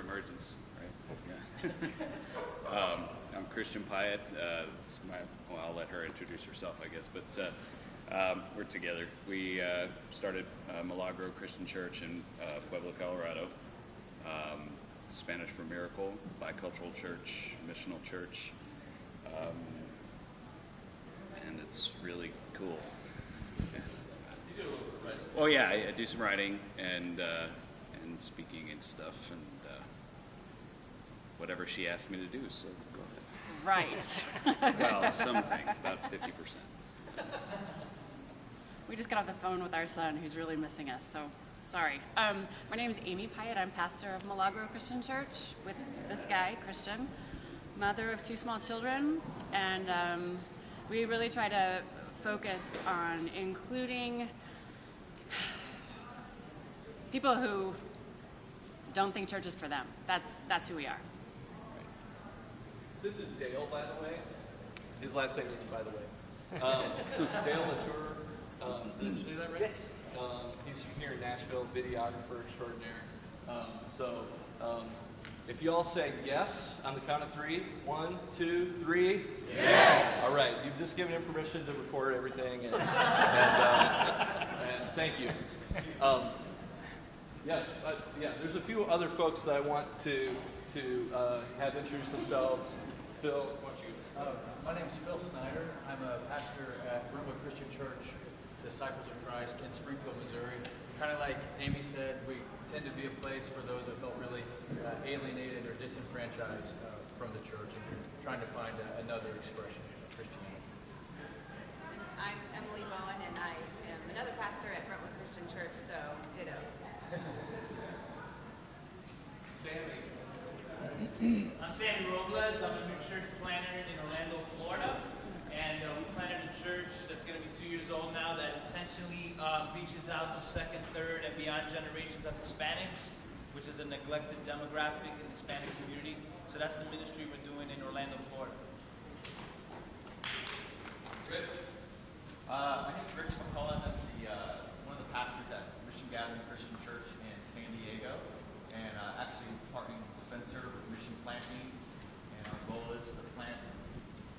emergence, right? Yeah. I'm Christian Pyatt. Well, I'll let her introduce herself, I guess, but we're together. We started Milagro Christian Church in Pueblo, Colorado. Spanish for Miracle, bicultural church, missional church, and it's really cool. Yeah. You do writing? Oh yeah, I do some writing and speaking and stuff, and whatever she asked me to do. So go ahead. Right. Well, something about 50%. We just got off the phone with our son who's really missing us, so sorry. My name is Amy Pyatt. I'm pastor of Milagro Christian Church with this guy, Christian, mother of 2 small children, and we really try to focus on including people who don't think church is for them. That's who we are. This is Dale, by the way. His last name isn't by the way. Dale Latour. Did I say that right? Yes. He's from here in Nashville, videographer extraordinaire. If you all say yes on the count of 3, 1, 2, 3. Yes! All right, you've just given him permission to record everything, and thank you. Yes, there's a few other folks that I want to have introduce themselves. Phil, why don't you? My name is Phil Snyder. I'm a pastor at Brentwood Christian Church, Disciples of Christ in Springfield, Missouri. Kind of like Amy said, we tend to be a place for those that felt really alienated or disenfranchised from the church, and trying to find another expression of Christianity. I'm Emily Bowen, and I am another pastor at Brentwood Christian Church, so ditto. Sammy. I'm Sammy Robles. I'm a new church planner in Orlando, Florida. And we planted a church that's going to be 2 years old now that intentionally reaches out to second, third, and beyond generations of Hispanics, which is a neglected demographic in the Hispanic community. So that's the ministry we're doing in Orlando, Florida. Rick. My name is Rich McCullough. I'm one of the pastors at Mission Gathering Christian Church in San Diego, and actually partnering with Spencer with Mission Planting. And our goal is to plant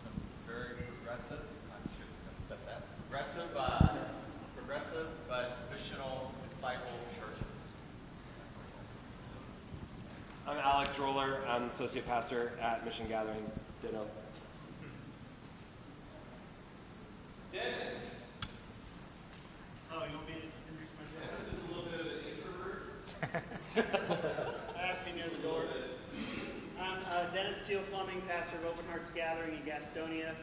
some very progressive, I'm sure I've said that, progressive but missional disciple churches. I'm Alex Roller. I'm associate pastor at Mission Gathering. Ditto. Dennis. Oh, you want me to introduce myself? Dennis is a little bit of an introvert. I have to be near the door. I'm Dennis Teal Fleming, pastor of Open Hearts Gathering in Gastonia,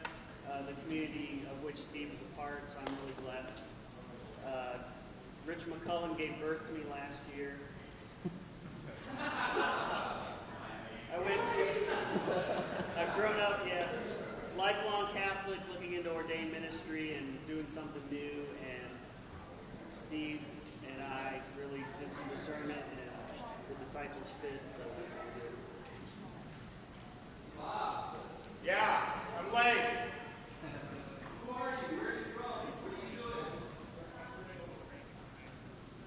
the community of which Steve is a part, so I'm really blessed. Rich McCullen gave birth to me last year. I've grown up, lifelong Catholic, looking into ordained ministry and doing something new, and Steve and I really did some discernment, and the disciples fit, so that's what we did. Yeah, I'm late. Who are you? Where are you from? What are you doing?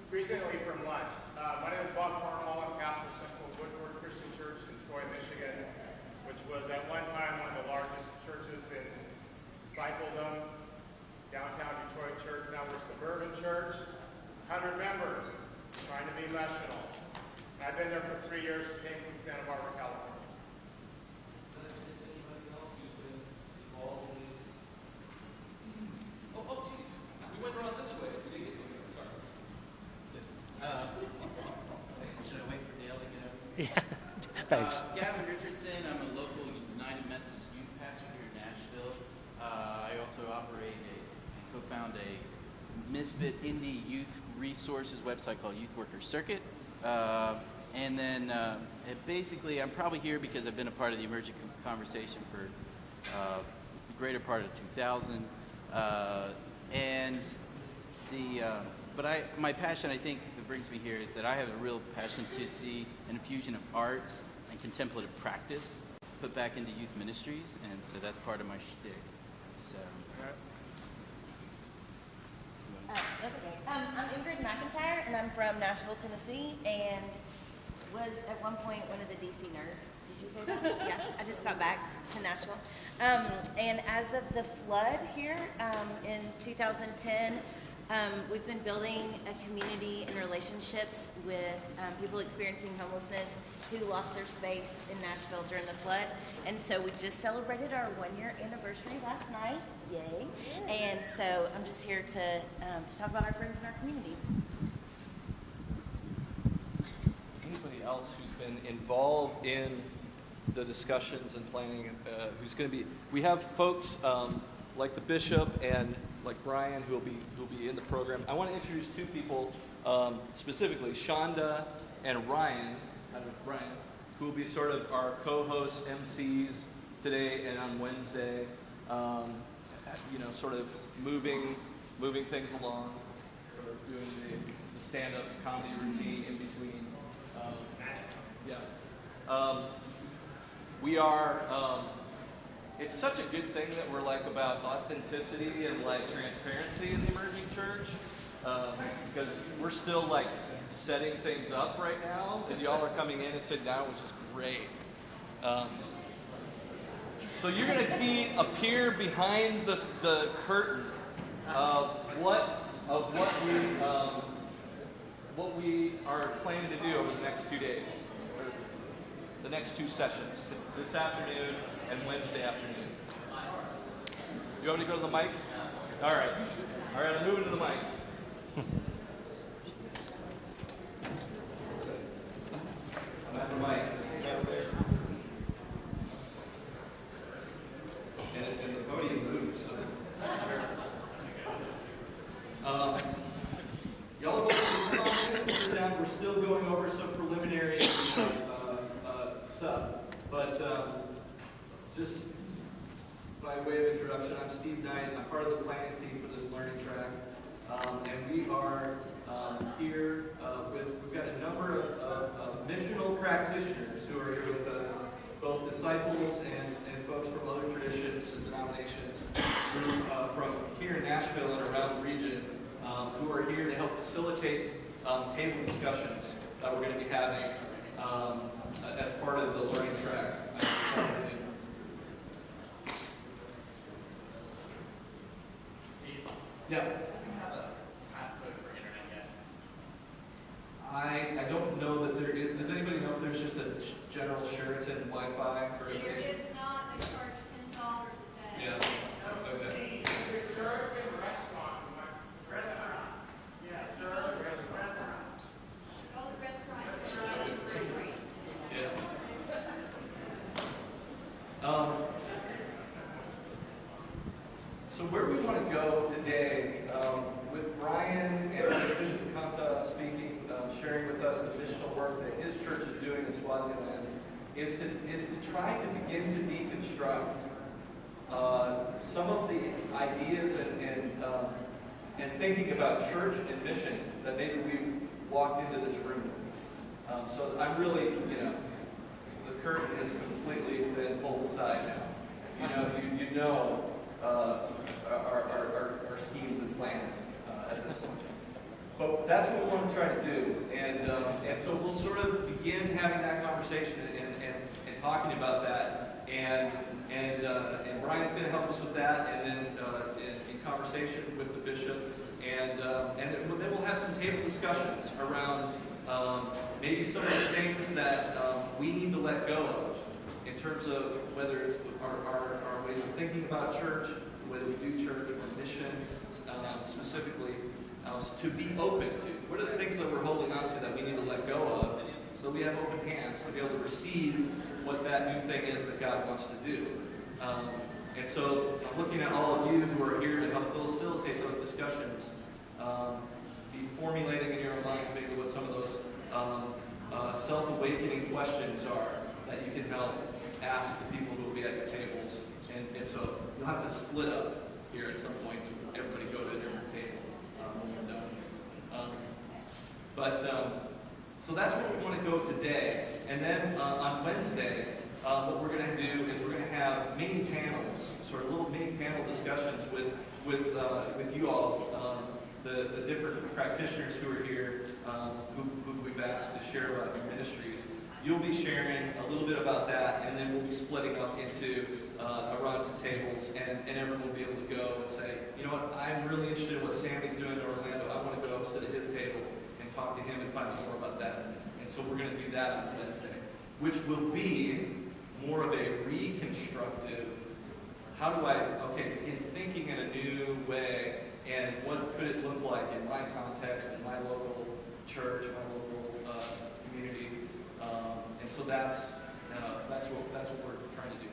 Recently from lunch. My name is Bob Carmel. I'm pastor of Central Woodward Christian Church in Troy, Michigan, which was at one time one of the largest churches in discipledom, downtown Detroit church. Now we're a suburban church, 100 members, trying to be missional. I've been there for 3 years, came from Santa Barbara, California. Oh, geez. We went around this way. We didn't get sorry. Should I wait for Dale to get over? Yeah, thanks. Gavin Richardson. I'm a local United Methodist youth pastor here in Nashville. I also operate and co-found a Misfit Indie Youth Resources website called Youth Worker Circuit. And then basically I'm probably here because I've been a part of the emerging conversation for the greater part of 2000. My passion, I think, that brings me here is that I have a real passion to see an infusion of arts and contemplative practice put back into youth ministries, and so that's part of my shtick. So. That's okay. I'm Ingrid McIntyre, and I'm from Nashville, Tennessee, and was at one point one of the DC nerds. Did you say that? Yeah, I just got back to Nashville. And as of the flood here in 2010, we've been building a community and relationships with people experiencing homelessness who lost their space in Nashville during the flood. And so we just celebrated our 1-year anniversary last night. Yay. And so I'm just here to talk about our friends in our community. Anybody else who's been involved in the discussions and planning, who's going to be, we have folks like the bishop and like Brian who will be in the program. I want to introduce two people specifically, Shonda and Ryan, who will be sort of our co-hosts, MCs today and on Wednesday. Sort of moving things along, or doing the stand-up comedy routine in between. We are. It's such a good thing that we're like about authenticity and like transparency in the emerging church, because we're still like setting things up right now, and y'all are coming in and sitting down, which is great. So you're going to see appear behind the curtain of what we are planning to do over the next 2 days, or the next 2 sessions, this afternoon and Wednesday afternoon. You want me to go to the mic? All right, I'm moving to the mic. I'm at the mic. And the podium moves. So. Y'all we're still going over some preliminary stuff, but just by way of introduction, I'm Steve Knight. I'm part of the planning team for this learning track, and we are here we've got a number of missional practitioners who are here with us, both disciples and folks from other traditions and denominations from here in Nashville and around the region, who are here to help facilitate table discussions that we're going to be having as part of the learning track this afternoon. Steve? Yeah. Do you have a passcode for internet yet? I don't know that there is. Does anybody know if there's just a general Sheraton Wi-Fi? If there is not, they charge $10 a day. Yeah. Okay. Sheraton restaurant. Yeah, Sheraton restaurant. Go to the restaurant, you get it free. Yeah. So where we want to go today, with Brian and Bishop Kanta speaking, sharing with us the missional work that his church is doing in Swaziland, is to try to begin to deconstruct some of the ideas and thinking about church and mission that maybe we walked into this room. So I'm really, the curtain has completely been pulled aside now. You know our schemes and plans at this point. But that's what we want to try to do, and so we'll sort of begin having that conversation and talking about that, and Brian's going to help us with that, and then in conversation with the bishop, and then we'll have some table discussions around maybe some of the things that we need to let go of in terms of whether it's our ways of thinking about church, whether we do church or mission specifically, to be open to. What are the things that we're holding on to that we need to let go of so we have open hands to be able to receive what that new thing is that God wants to do. And so I'm looking at all of you who are here to help facilitate those discussions, be formulating in your own minds maybe what some of those self-awakening questions are that you can help ask the people who will be at your tables. And so you'll have to split up here at some point and everybody go to a different table when we're done. So that's where we want to go today. And then on Wednesday, what we're going to do is we're going to have mini panels, sort of little mini panel discussions with you all, the different practitioners who are here, who we've asked to share about their ministries. You'll be sharing a little bit about that, and then we'll be splitting up into a run to tables, and everyone will be able to go and say, you know what, I'm really interested in what Sammy's doing in Orlando. I want to go sit at his table and talk to him and find out more about that. And so we're going to do that on Wednesday, which will be more of a reconstructive, how do I, begin thinking in a new way, and what could it look like in my context, in my local church, my local community. And so that's what we're trying to do.